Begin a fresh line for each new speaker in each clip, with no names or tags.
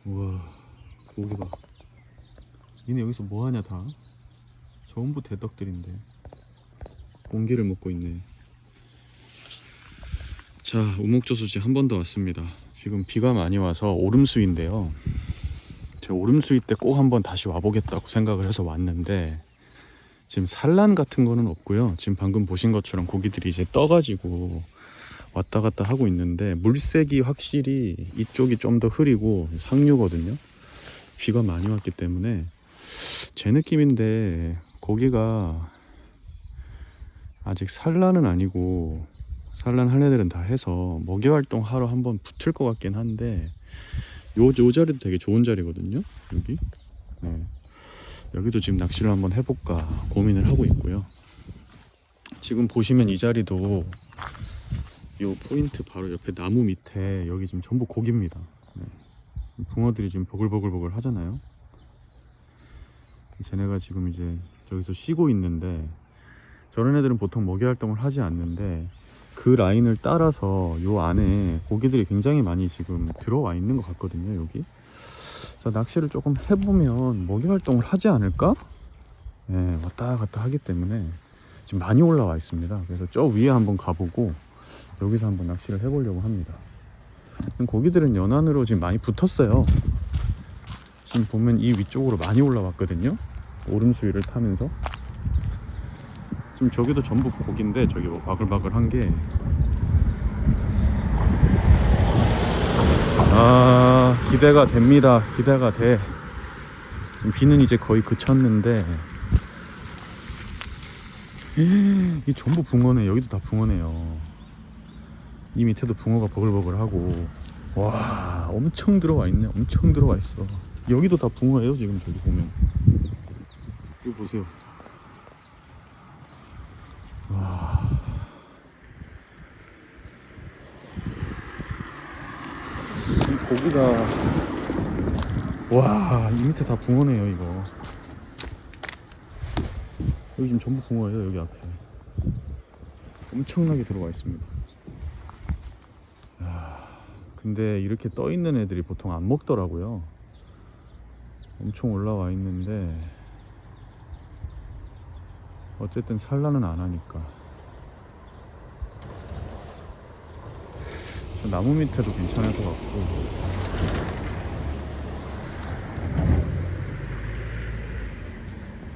우와, 고기 봐. 얘네 여기서 뭐하냐 다? 전부 대덕들인데 공기를 먹고 있네. 자, 우목저수지 한 번 더 왔습니다. 지금 비가 많이 와서 오름수인데요, 제가 오름수이 때 꼭 한번 다시 와보겠다고 생각을 해서 왔는데 지금 산란 같은 거는 없고요. 지금 방금 보신 것처럼 고기들이 이제 떠가지고 왔다 갔다 하고 있는데 물색이 확실히 이쪽이 좀 더 흐리고 상류거든요. 비가 많이 왔기 때문에 제 느낌인데 고기가 아직 산란은 아니고, 산란할 애들은 다 해서 먹이 활동 하러 한번 붙을 것 같긴 한데 요 자리도 되게 좋은 자리거든요. 여기 네. 여기도 지금 낚시를 한번 해볼까 고민을 하고 있고요. 지금 보시면 이 자리도 요 포인트 바로 옆에 나무 밑에 여기 지금 전부 고기입니다. 네. 붕어들이 지금 버글버글 하잖아요. 쟤네가 지금 이제 저기서 쉬고 있는데, 저런 애들은 보통 먹이 활동을 하지 않는데 그 라인을 따라서 요 안에 고기들이 굉장히 많이 지금 들어와 있는 것 같거든요. 여기 그래서 낚시를 조금 해보면 먹이 활동을 하지 않을까? 네, 왔다 갔다 하기 때문에 지금 많이 올라와 있습니다. 그래서 저 위에 한번 가보고 여기서 한번 낚시를 해보려고 합니다. 고기들은 연안으로 지금 많이 붙었어요. 지금 보면 이 위쪽으로 많이 올라왔거든요. 오름수위를 타면서. 지금 저기도 전부 고기인데 저기 뭐 바글바글한 게, 기대가 됩니다. 기대가 돼. 비는 이제 거의 그쳤는데 이 전부 붕어네. 여기도 다 붕어네요. 이 밑에도 붕어가 버글버글하고. 와, 엄청 들어와 있네. 엄청 들어와 있어. 여기도 다 붕어예요. 지금 저기 보면 이거 보세요. 와, 이 고기가, 와, 이 밑에 다 붕어네요. 이거 여기 지금 전부 붕어예요. 여기 앞에 엄청나게 들어와 있습니다. 근데 이렇게 떠 있는 애들이 보통 안 먹더라고요. 엄청 올라와 있는데 어쨌든 산란은 안 하니까. 나무 밑에도 괜찮을 것 같고.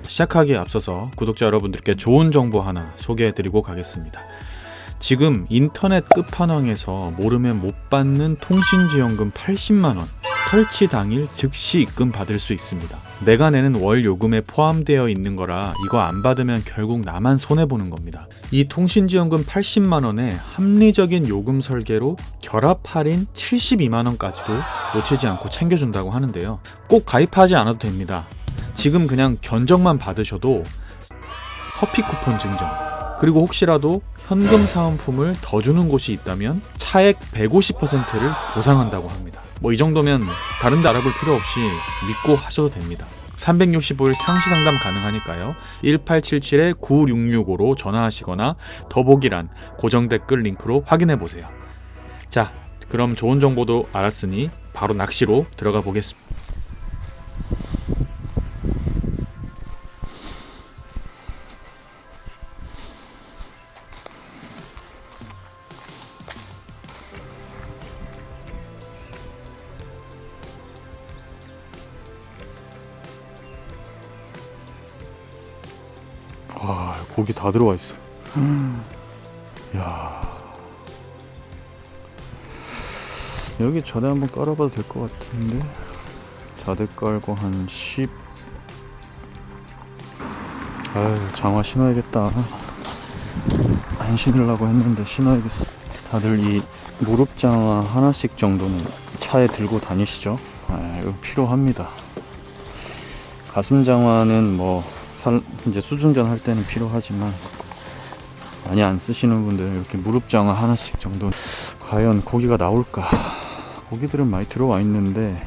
시작하기에 앞서서 구독자 여러분들께 좋은 정보 하나 소개해드리고 가겠습니다. 지금 인터넷 끝판왕에서 모르면 못 받는 통신지원금 80만원 설치 당일 즉시 입금 받을 수 있습니다. 내가 내는 월 요금에 포함되어 있는 거라 이거 안 받으면 결국 나만 손해보는 겁니다. 이 통신지원금 80만원에 합리적인 요금 설계로 결합 할인 72만원까지도 놓치지 않고 챙겨준다고 하는데요. 꼭 가입하지 않아도 됩니다. 지금 그냥 견적만 받으셔도 커피 쿠폰 증정, 그리고 혹시라도 현금 사은품을 더 주는 곳이 있다면 차액 150%를 보상한다고 합니다. 뭐 이 정도면 다른 데 알아볼 필요 없이 믿고 하셔도 됩니다. 365일 상시 상담 가능하니까요. 1877-9665로 전화하시거나 더보기란 고정 댓글 링크로 확인해 보세요. 자, 그럼 좋은 정보도 알았으니 바로 낚시로 들어가 보겠습니다. 와, 고기 다 들어와 있어. 야, 여기 자대 한번 깔아봐도 될 것 같은데. 자대 깔고 한 10. 아유, 장화 신어야겠다. 안 신으려고 했는데 신어야겠어. 다들 이 무릎 장화 하나씩 정도는 차에 들고 다니시죠? 이거 필요합니다. 가슴 장화는 뭐 이제 수중전 할 때는 필요하지만 많이 안 쓰시는 분들은 이렇게 무릎 장화 하나씩 정도. 과연 고기가 나올까? 고기들은 많이 들어와 있는데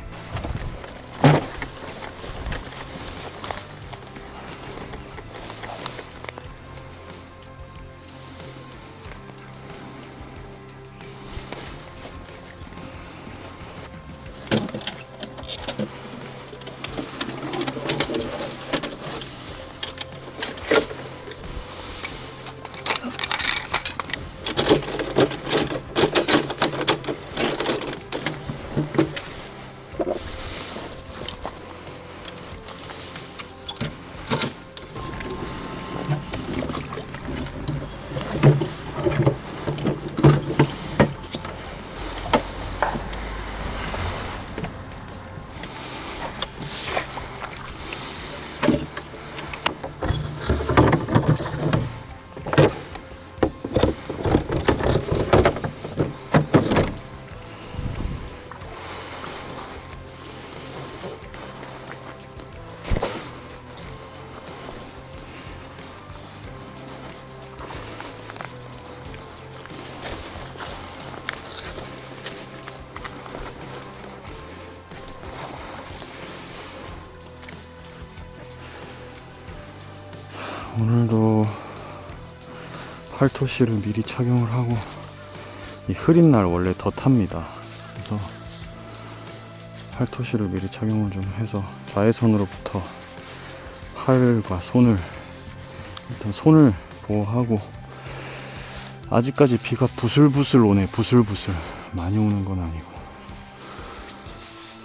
오늘도 팔토시를 미리 착용을 하고, 이 흐린 날 원래 더 탑니다. 그래서 팔토시를 미리 착용을 좀 해서 자외선으로부터 팔과 손을, 일단 손을 보호하고, 아직까지 비가 부슬부슬 오네. 부슬부슬 많이 오는 건 아니고.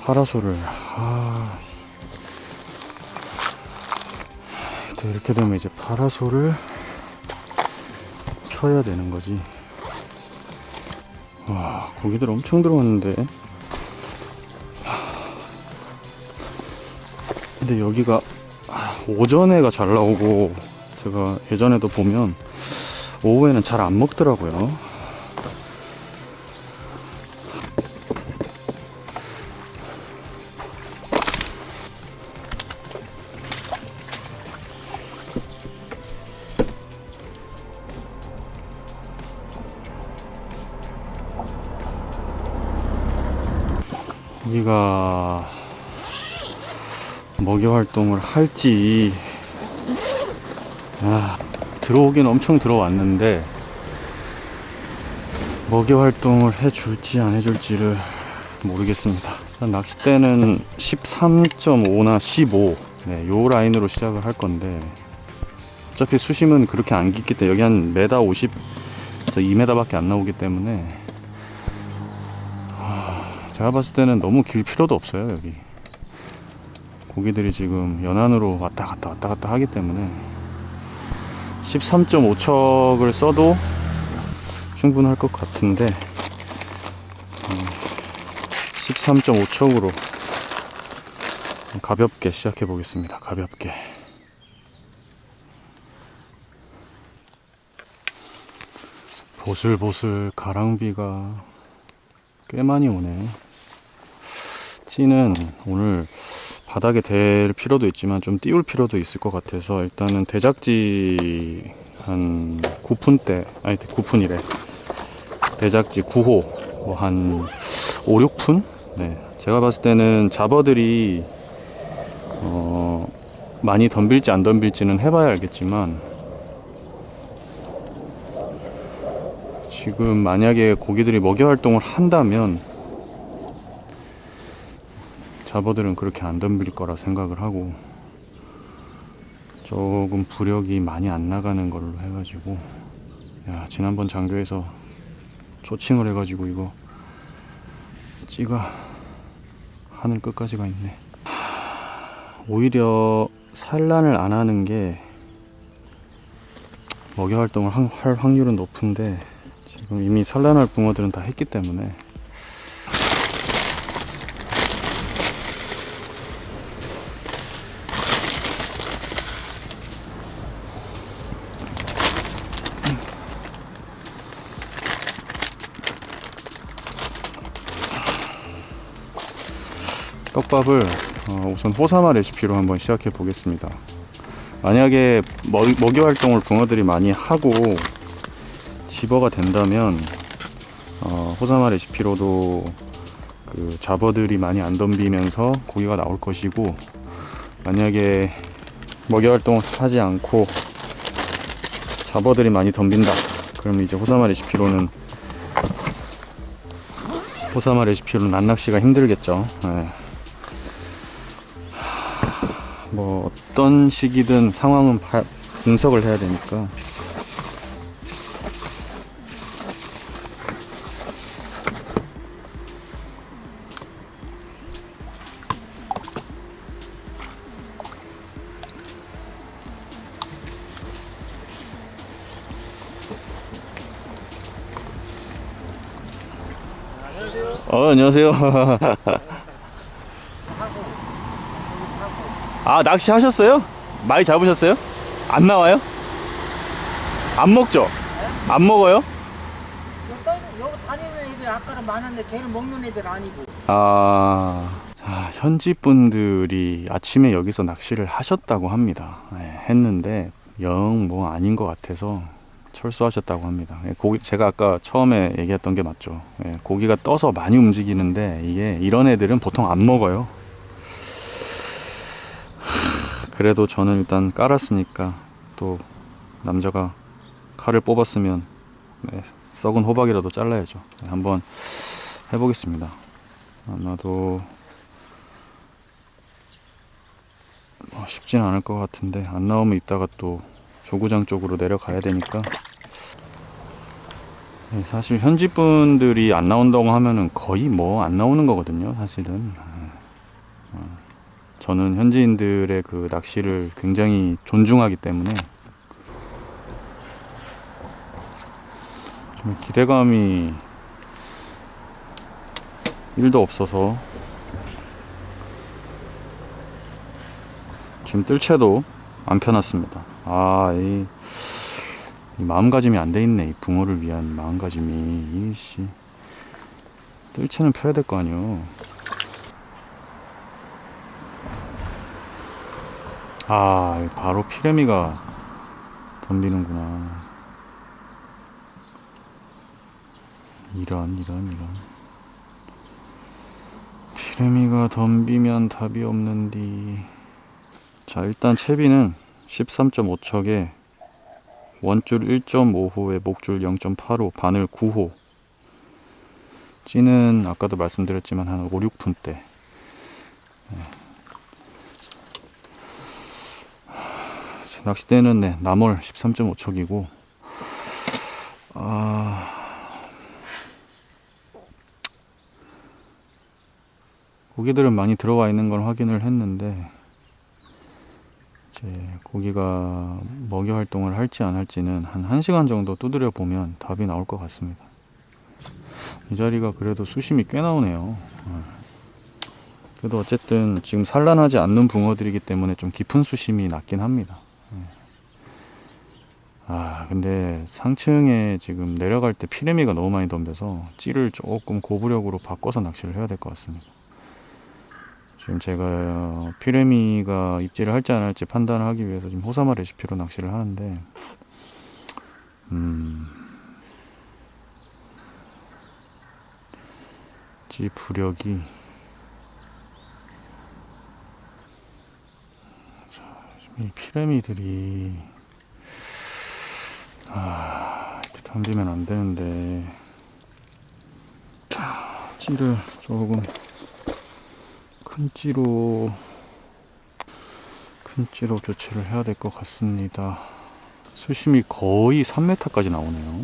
파라솔을 이렇게 되면 이제 파라솔을 펴야 되는 거지. 와, 고기들 엄청 들어왔는데. 근데 여기가 오전에가 잘 나오고, 제가 예전에도 보면 오후에는 잘 안 먹더라고요. 여기가 먹이 활동을 할지, 들어오긴 엄청 들어왔는데 먹이 활동을 해줄지 안 해줄지를 모르겠습니다. 낚싯대는 13.5나 15, 요 라인으로 시작을 할 건데, 어차피 수심은 그렇게 안 깊기 때문에, 여기 한 1m 50에서 2m 밖에 안 나오기 때문에 제가 봤을 때는 너무 길 필요도 없어요. 여기 고기들이 지금 연안으로 왔다 갔다 하기 때문에 13.5척을 써도 충분할 것 같은데, 13.5척으로 가볍게 시작해 보겠습니다. 가볍게. 보슬보슬 가랑비가 꽤 많이 오네. 찌는 오늘 바닥에 댈 필요도 있지만 좀 띄울 필요도 있을 것 같아서, 일단은 대작지 한 9푼대, 아니 9푼이래. 대작지 9호 뭐 한 5, 6푼? 제가 봤을 때는 잡어들이 많이 덤빌지 안 덤빌지는 해봐야 알겠지만, 지금 만약에 고기들이 먹이 활동을 한다면 잡어들은 그렇게 안 덤빌 거라 생각을 하고, 조금 부력이 많이 안 나가는 걸로 해가지고, 지난번 장교에서 초칭을 해가지고 이거 찌가 하늘 끝까지 가 있네. 오히려 산란을 안 하는 게 먹이 활동을 할 확률은 높은데, 지금 이미 산란할 붕어들은 다 했기 때문에. 떡밥을 우선 호사마 레시피로 한번 시작해 보겠습니다. 만약에 먹이 활동을 붕어들이 많이 하고 집어가 된다면 호사마 레시피로도 그 잡어들이 많이 안 덤비면서 고기가 나올 것이고, 만약에 먹이 활동을 하지 않고 잡어들이 많이 덤빈다, 그럼 이제 호사마 레시피로는 난낚시가 힘들겠죠. 뭐 어떤 시기든 상황은 분석을 해야 되니까. 안녕하세요. 아, 낚시 하셨어요? 많이 잡으셨어요? 안 나와요? 안 먹죠? 안 먹어요?
여기 다니는 애들 아까는 많았는데 걔는 먹는 애들 아니고.
현지 분들이 아침에 여기서 낚시를 하셨다고 합니다. 했는데 영 뭐 아닌 것 같아서 철수하셨다고 합니다. 제가 아까 처음에 얘기했던 게 맞죠. 고기가 떠서 많이 움직이는데, 이게 이런 애들은 보통 안 먹어요. 그래도 저는 일단 깔았으니까 또 남자가 칼을 뽑았으면 네, 썩은 호박이라도 잘라야죠. 네, 한번 해보겠습니다. 아마도 쉽진 않을 것 같은데 안 나오면 이따가 또 조구장 쪽으로 내려가야 되니까. 네, 사실 현지 분들이 안 나온다고 하면은 거의 뭐 안 나오는 거거든요, 사실은. 저는 현지인들의 그 낚시를 굉장히 존중하기 때문에 좀 기대감이 1도 없어서 지금 뜰채도 안 펴놨습니다. 이 마음가짐이 안 돼 있네. 이 붕어를 위한 마음가짐이. 이씨, 뜰채는 펴야 될 거 아니요. 바로 피레미가 덤비는구나. 이런. 피레미가 덤비면 답이 없는디. 자, 일단 채비는 13.5척에 원줄 1.5호에 목줄 0.8호, 바늘 9호. 찌는 아까도 말씀드렸지만 한 5, 6분대. 네. 낚싯대는 네, 남월 13.5척이고 고기들은 많이 들어와 있는 걸 확인을 했는데 이제 고기가 먹이 활동을 할지 안 할지는 한 1시간 정도 두드려 보면 답이 나올 것 같습니다. 이 자리가 그래도 수심이 꽤 나오네요. 그래도 어쨌든 지금 산란하지 않는 붕어들이기 때문에 좀 깊은 수심이 낮긴 합니다. 근데 상층에 지금 내려갈 때 피레미가 너무 많이 덤벼서 찌를 조금 고부력으로 바꿔서 낚시를 해야 될 것 같습니다. 지금 제가 피레미가 입질을 할지 안 할지 판단을 하기 위해서 지금 호사마 레시피로 낚시를 하는데 찌 부력이 이 피레미들이 이렇게 덤비면 안 되는데 찌를 조금 큰 찌로 교체를 해야 될 것 같습니다. 수심이 거의 3m까지 나오네요.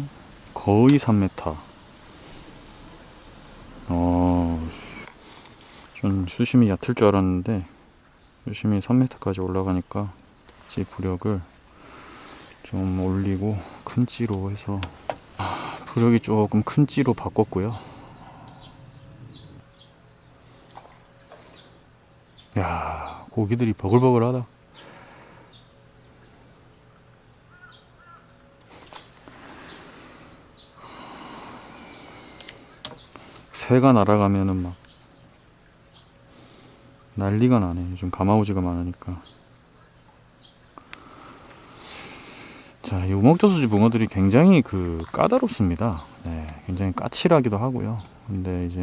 거의 3m. 좀 수심이 얕을 줄 알았는데 수심이 3m까지 올라가니까 찌 부력을 좀 올리고 큰 찌로 해서 부력이 조금 큰 찌로 바꿨고요. 야, 고기들이 버글버글하다. 새가 날아가면은 막 난리가 나네. 요즘 가마우지가 많으니까. 자, 이 우먹저수지 붕어들이 굉장히 까다롭습니다. 네, 굉장히 까칠하기도 하고요. 근데 이제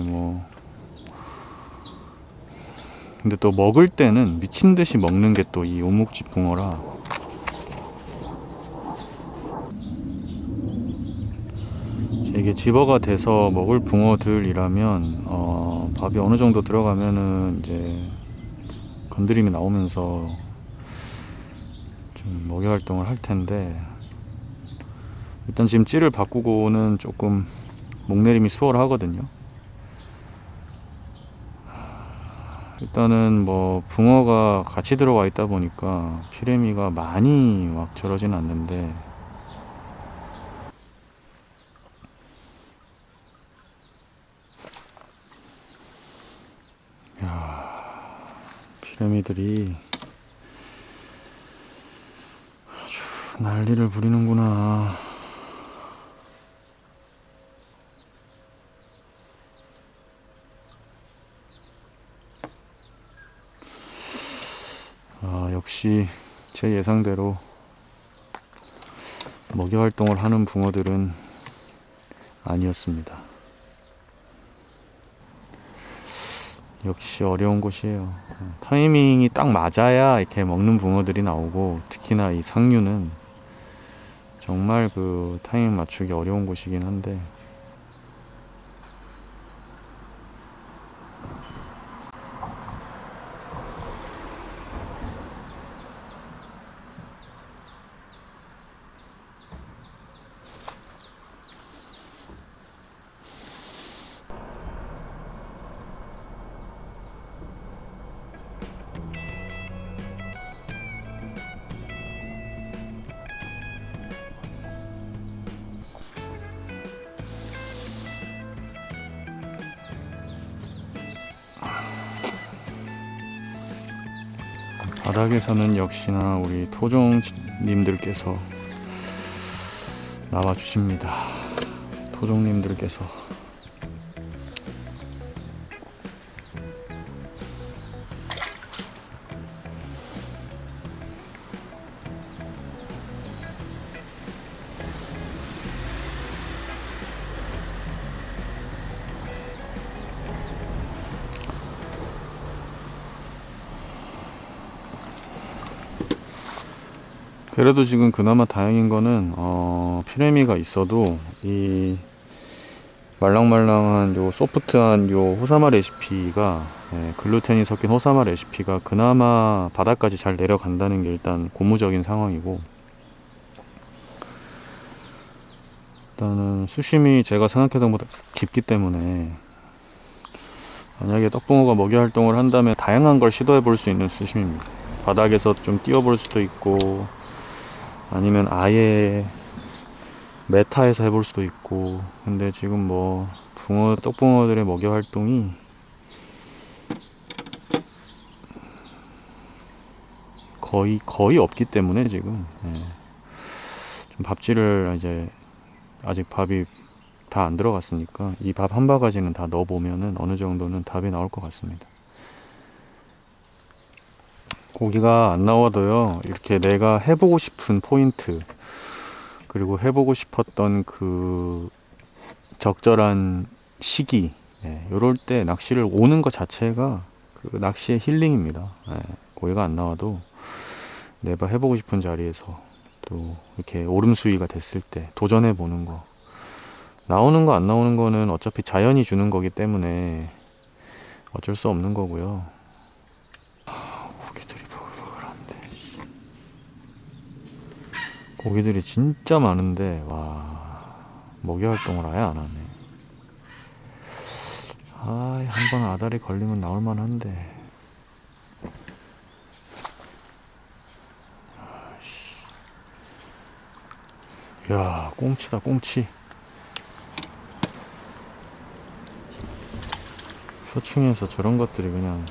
근데 또 먹을 때는 미친 듯이 먹는 게 또 이 오목지 붕어라. 이게 집어가 돼서 먹을 붕어들이라면 밥이 어느 정도 들어가면은 이제 건드림이 나오면서 좀 먹이 활동을 할 텐데 일단 지금 찌를 바꾸고는 조금 목내림이 수월하거든요. 일단은 붕어가 같이 들어와 있다 보니까 피레미가 많이 막 저러지는 않는데 피레미들이 아주 난리를 부리는구나. 역시 제 예상대로 먹이 활동을 하는 붕어들은 아니었습니다. 역시 어려운 곳이에요. 타이밍이 딱 맞아야 이렇게 먹는 붕어들이 나오고 특히나 이 상류는 정말 그 타이밍 맞추기 어려운 곳이긴 한데 바닥에서는 역시나 우리 토종님들께서 나와주십니다. 토종님들께서 그래도 지금 그나마 다행인 거는 피레미가 있어도 이 말랑말랑한 요 소프트한 요 호사마 레시피가 글루텐이 섞인 호사마 레시피가 그나마 바닥까지 잘 내려간다는 게 일단 고무적인 상황이고, 일단은 수심이 제가 생각했던 것보다 깊기 때문에 만약에 떡붕어가 먹이 활동을 한다면 다양한 걸 시도해 볼 수 있는 수심입니다. 바닥에서 좀 뛰어볼 수도 있고 아니면 아예 메타에서 해볼 수도 있고, 근데 지금 뭐 떡붕어들의 먹이 활동이 거의 없기 때문에 지금 좀 밥질을 이제 아직 밥이 다 안 들어갔으니까 이 밥 한 바가지는 다 넣어 보면은 어느 정도는 답이 나올 것 같습니다. 고기가 안 나와도요, 이렇게 내가 해보고 싶은 포인트 그리고 해보고 싶었던 그 적절한 시기, 요럴 때 낚시를 오는 것 자체가 그 낚시의 힐링입니다. 고기가 안 나와도 내가 해보고 싶은 자리에서 또 이렇게 오름수위가 됐을 때 도전해 보는 거, 나오는 거 안 나오는 거는 어차피 자연이 주는 거기 때문에 어쩔 수 없는 거고요. 고기들이 버글버글한데, 고기들이 진짜 많은데 와, 먹이 활동을 아예 안 하네. 한번 아다리 걸리면 나올만 한데. 야, 꽁치다, 꽁치. 표층에서 저런 것들이 그냥.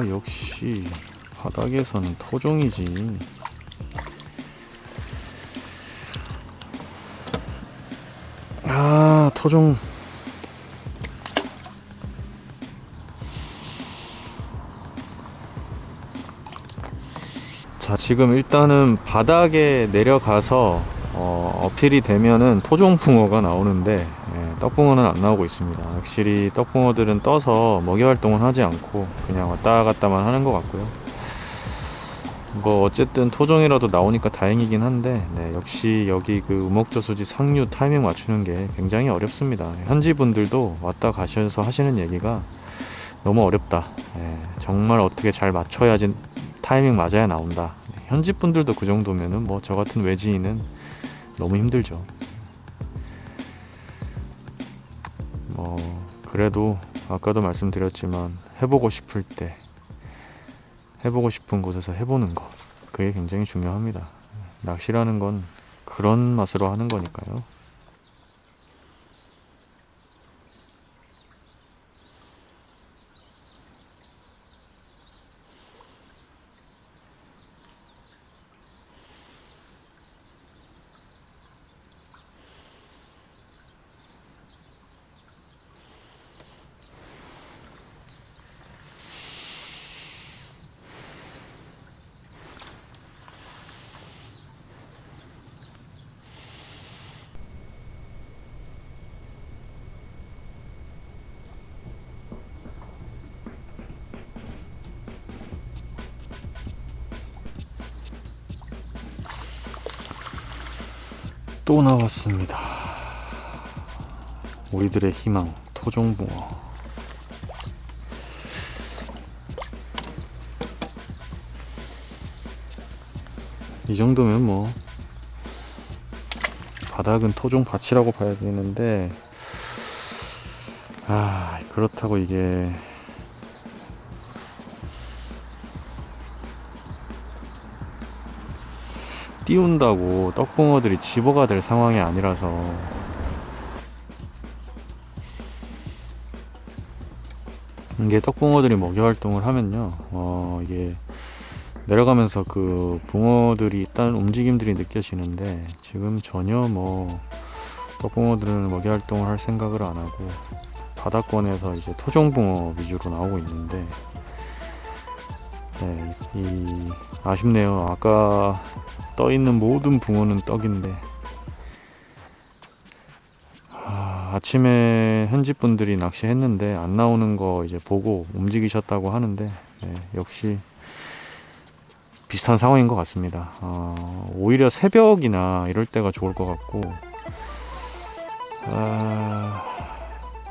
역시 바닥에서는 토종이지. 토종. 자, 지금 일단은 바닥에 내려가서 어필이 되면은 토종붕어가 나오는데 떡붕어는 안 나오고 있습니다. 확실히 떡붕어들은 떠서 먹이 활동은 하지 않고 그냥 왔다 갔다만 하는 것 같고요. 뭐 어쨌든 토종이라도 나오니까 다행이긴 한데, 역시 여기 그 우목저수지 상류 타이밍 맞추는 게 굉장히 어렵습니다. 현지 분들도 왔다 가셔서 하시는 얘기가 너무 어렵다. 정말 어떻게 잘 맞춰야지 타이밍 맞아야 나온다. 현지 분들도 그 정도면은 뭐 저 같은 외지인은 너무 힘들죠. 그래도 아까도 말씀드렸지만 해보고 싶을 때 해보고 싶은 곳에서 해보는 거, 그게 굉장히 중요합니다. 낚시라는 건 그런 맛으로 하는 거니까요. 또 나왔습니다. 우리들의 희망, 토종붕어. 이 정도면 뭐 바닥은 토종 밭이라고 봐야 되는데, 그렇다고 이게 띄운다고 떡붕어들이 집어가 될 상황이 아니라서. 이게 떡붕어들이 먹이 활동을 하면요, 이게 내려가면서 그 붕어들이 일단 움직임들이 느껴지는데, 지금 전혀 뭐 떡붕어들은 먹이 활동을 할 생각을 안 하고 바닥권에서 이제 토종붕어 위주로 나오고 있는데, 네, 아쉽네요. 아까 떠 있는 모든 붕어는 떡인데, 아침에 현지 분들이 낚시했는데 안 나오는 거 이제 보고 움직이셨다고 하는데, 네, 역시 비슷한 상황인 것 같습니다. 오히려 새벽이나 이럴 때가 좋을 것 같고,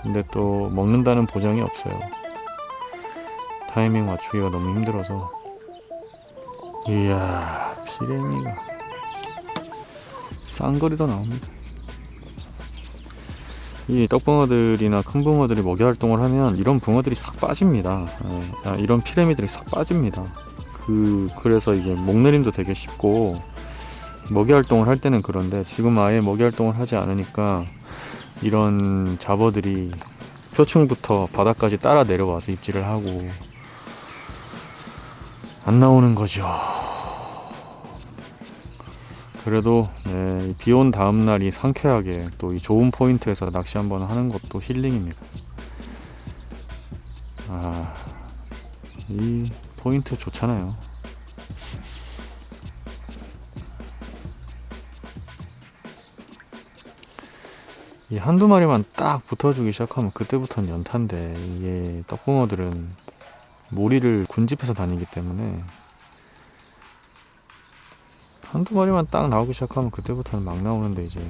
근데 또 먹는다는 보장이 없어요. 타이밍 맞추기가 너무 힘들어서. 이야, 피레미가 쌍거리도 나옵니다. 이 떡붕어들이나 큰 붕어들이 먹이 활동을 하면 이런 붕어들이 싹 빠집니다. 이런 피레미들이 싹 빠집니다. 그래서 이게 목내림도 되게 쉽고 먹이 활동을 할 때는 그런데, 지금 아예 먹이 활동을 하지 않으니까 이런 잡어들이 표층부터 바닥까지 따라 내려와서 입질을 하고 안 나오는 거죠. 그래도 네, 비온 다음 날이 상쾌하게 또 이 좋은 포인트에서 낚시 한번 하는 것도 힐링입니다. 이 포인트 좋잖아요. 이 한두 마리만 딱 붙어주기 시작하면 그때부터는 연탄데, 이게 떡붕어들은 모리를 군집해서 다니기 때문에 한두 마리만 딱 나오기 시작하면 그때부터는 막 나오는데, 이제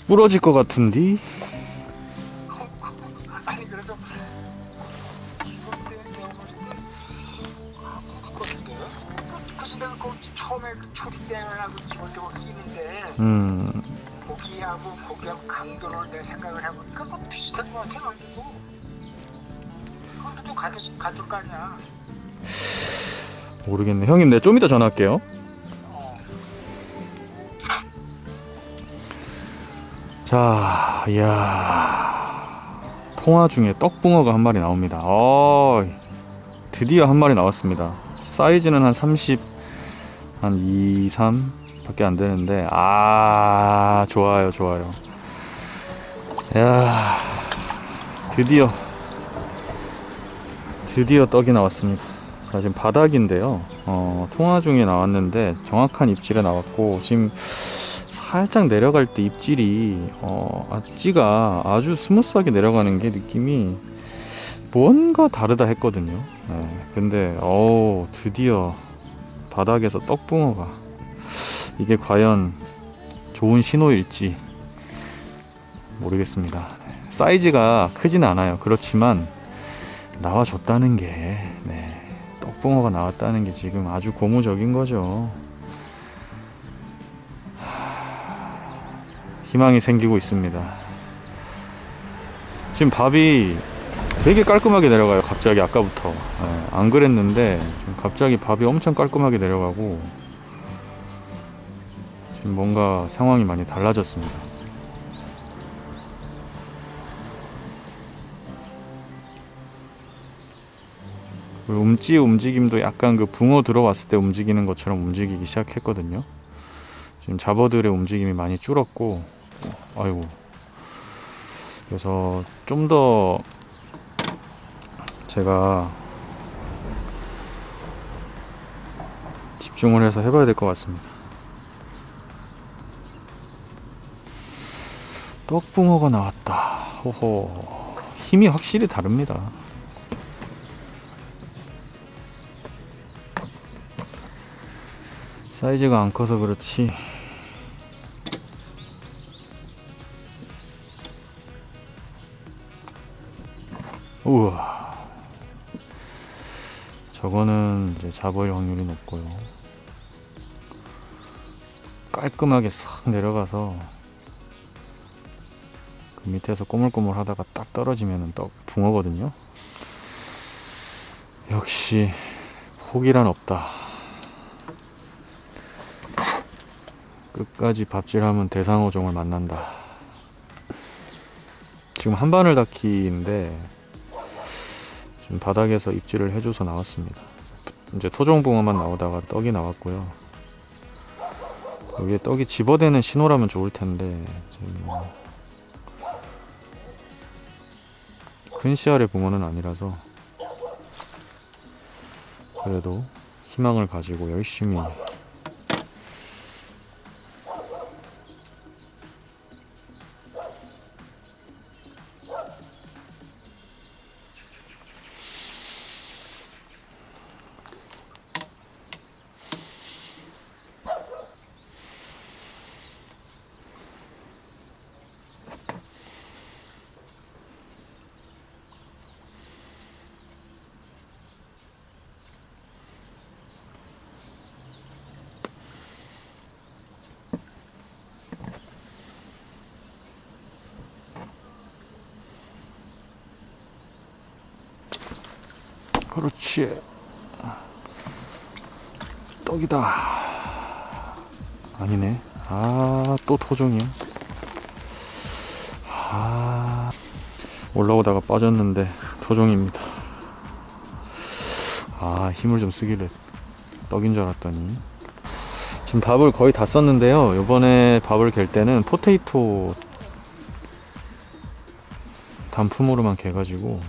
부러질 것 같은데.
아니 그래서 이것 때문에 내가 봤을 때 그거인데요. 그래서 내가 그 처음에 그 초리대하고 집어넣고 끼는데 거기하고 강도를 내 생각을 해보니까 뭐 비슷한 것 같아. 가지고 그것도 가질 거 아니야.
모르겠네. 형님, 내가 좀 이따 전화할게요. 자, 이야, 통화 중에 떡붕어가 한 마리 나옵니다. 드디어 한 마리 나왔습니다. 사이즈는 한 30, 한 2, 3 밖에 안 되는데, 좋아요, 좋아요. 이야, 드디어 떡이 나왔습니다. 자, 지금 바닥인데요. 통화 중에 나왔는데 정확한 입질에 나왔고, 지금 살짝 내려갈 때 입질이 찌가 아주 스무스하게 내려가는 게 느낌이 뭔가 다르다 했거든요. 네, 근데 드디어 바닥에서 떡붕어가, 이게 과연 좋은 신호일지 모르겠습니다. 사이즈가 크진 않아요. 그렇지만 나와줬다는 게, 떡붕어가 나왔다는 게 지금 아주 고무적인 거죠. 희망이 생기고 있습니다. 지금 밥이 되게 깔끔하게 내려가요. 갑자기 아까부터. 안 그랬는데 지금 갑자기 밥이 엄청 깔끔하게 내려가고 지금 뭔가 상황이 많이 달라졌습니다. 움찌 움직임도 약간 그 붕어 들어왔을 때 움직이는 것처럼 움직이기 시작했거든요. 지금 잡어들의 움직임이 많이 줄었고, 아이고. 그래서 좀 더 제가 집중을 해서 해봐야 될 것 같습니다. 떡붕어가 나왔다. 호호. 힘이 확실히 다릅니다. 사이즈가 안 커서 그렇지 우와, 저거는 이제 잡을 확률이 높고요. 깔끔하게 싹 내려가서 그 밑에서 꼬물꼬물 하다가 딱 떨어지면은 떡 붕어거든요. 역시 포기란 없다. 끝까지 밥질하면 대상어종을 만난다. 지금 한 바늘 닫기인데 지금 바닥에서 입질을 해줘서 나왔습니다. 이제 토종붕어만 나오다가 떡이 나왔고요. 여기에 떡이 집어대는 신호라면 좋을 텐데 지금 큰 씨알의 붕어는 아니라서 그래도 희망을 가지고 열심히 그렇지. 떡이다. 아니네. 아, 또 토종이야. 아, 올라오다가 빠졌는데 토종입니다. 아, 힘을 좀 쓰길래 떡인 줄 알았더니. 지금 밥을 거의 다 썼는데요. 요번에 밥을 갤 때는 포테이토 단품으로만 개가지고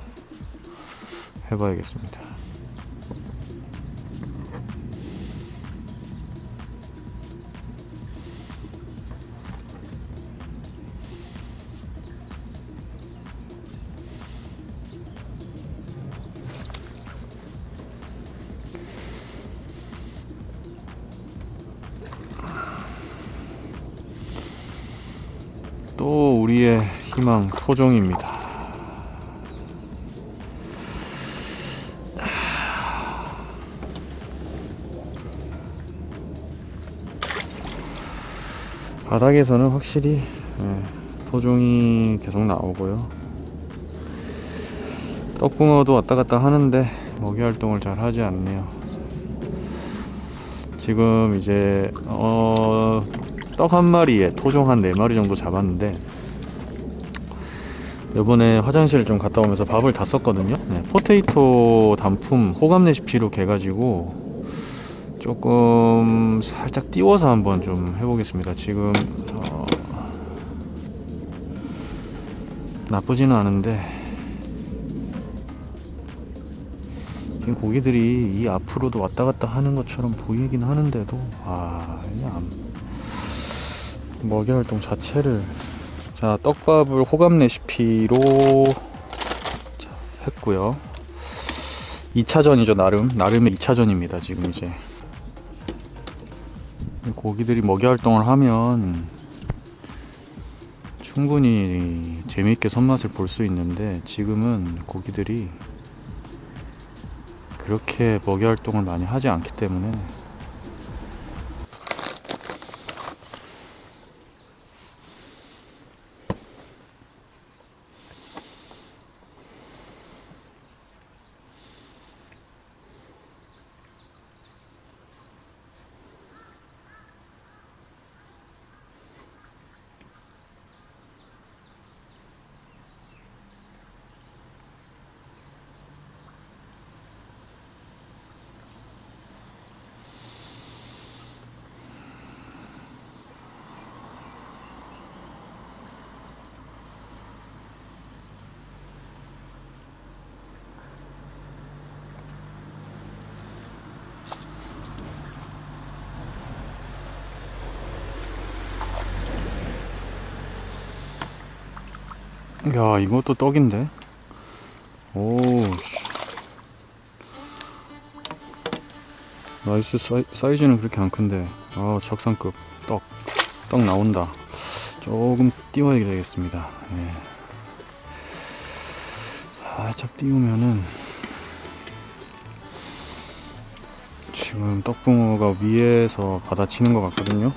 해봐야겠습니다. 또 우리의 희망 토종입니다. 바닥에서는 확실히 토종이 계속 나오고요. 떡붕어도 왔다 갔다 하는데 먹이 활동을 잘 하지 않네요. 지금 이제 떡 한 마리에 토종 한 4마리 정도 잡았는데 요번에 화장실을 좀 갔다 오면서 밥을 다 썼거든요. 포테이토 단품 호감 레시피로 개가지고 조금 살짝 띄워서 한번 좀 해보겠습니다. 지금 나쁘지는 않은데 이 고기들이 이 앞으로도 왔다 갔다 하는 것처럼 보이긴 하는데도 먹이 활동 자체를. 자, 떡밥을 호감 레시피로 했고요. 2차전이죠. 나름의 2차전입니다 지금. 이제 고기들이 먹이 활동을 하면 충분히 재미있게 손맛을 볼 수 있는데 지금은 고기들이 그렇게 먹이 활동을 많이 하지 않기 때문에 야, 이것도 떡인데? 오, 나이스. 사이즈는 그렇게 안 큰데, 아, 적상급 떡 나온다. 조금 띄워야 되겠습니다. 네. 살짝 띄우면은 지금 떡붕어가 위에서 받아치는 것 같거든요.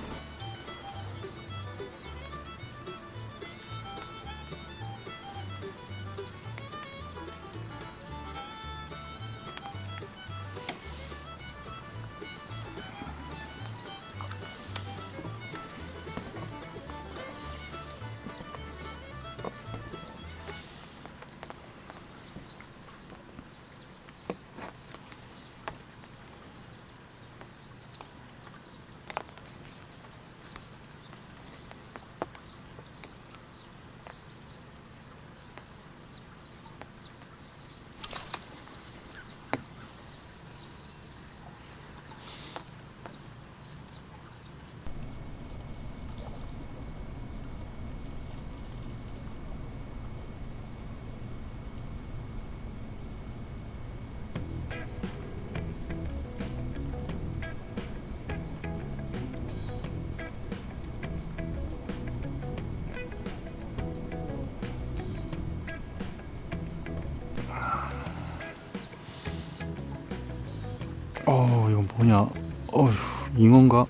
이건 뭐냐? 어휴, 잉어인가?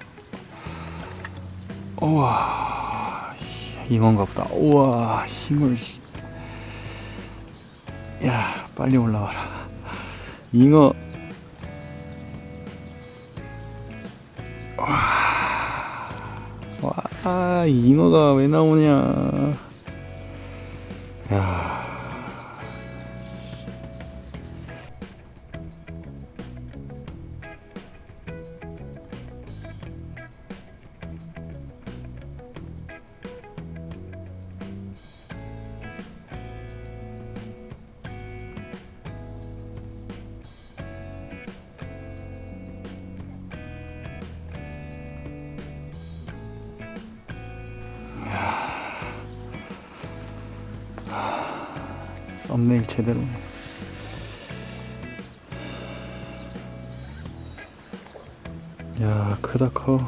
우와, 잉어인가 보다. 우와, 힘을. 야, 빨리 올라와라. 잉어. 와, 잉어가 왜 나오냐? 야. 썸네일 제대로. 야, 크다 커.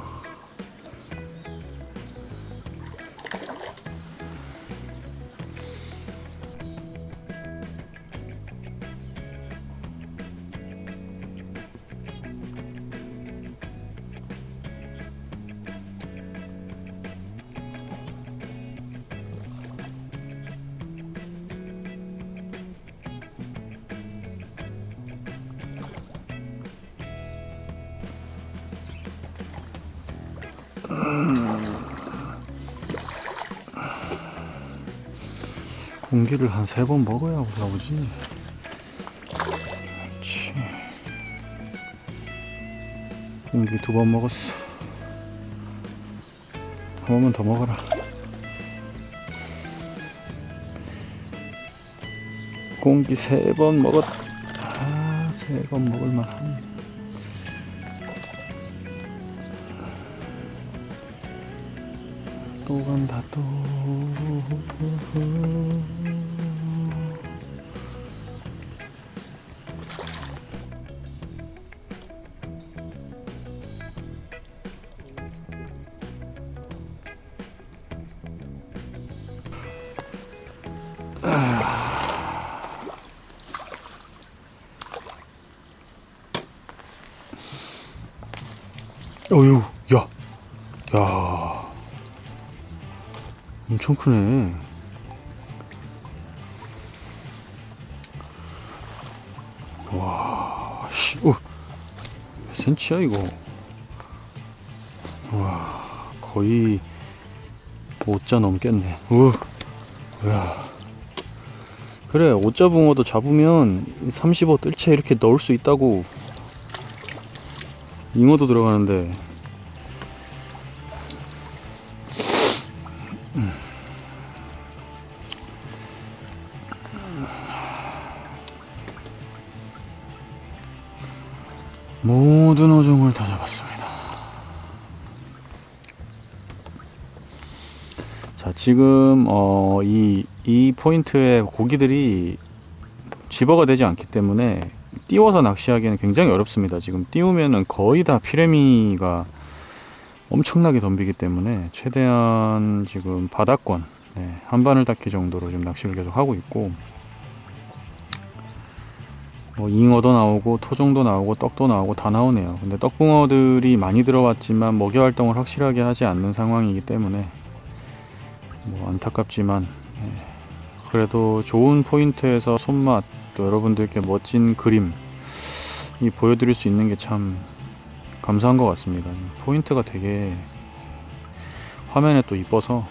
공기를 한 3번 먹어야 올라오지. 그렇지. 공기 2번 먹었어. 한 번만 더 먹어라. 공기 3번 먹었다. 3번 먹을만하네. 또 간다 또. 어휴, 야, 엄청 크네. 와, 씨, 몇 센치야 이거? 와, 거의 5자 넘겠네. 야, 그래, 5자 붕어도 잡으면 35 뜰채 이렇게 넣을 수 있다고. 잉어도 들어가는데. 모든 어종을 다 잡았습니다. 자, 지금 이 포인트에 고기들이 집어가 되지 않기 때문에 띄워서 낚시하기에는 굉장히 어렵습니다. 지금 띄우면은 거의 다 피레미가 엄청나게 덤비기 때문에 최대한 지금 바닥권, 한 바늘 닿기 정도로 지금 낚시를 계속 하고 있고, 잉어도 나오고 토종도 나오고 떡도 나오고 다 나오네요. 근데 떡붕어들이 많이 들어왔지만 먹이 활동을 확실하게 하지 않는 상황이기 때문에 안타깝지만, 그래도 좋은 포인트에서 손맛, 또 여러분들께 멋진 그림 보여드릴 수 있는 게 참 감사한 것 같습니다. 포인트가 되게 화면에 또 이뻐서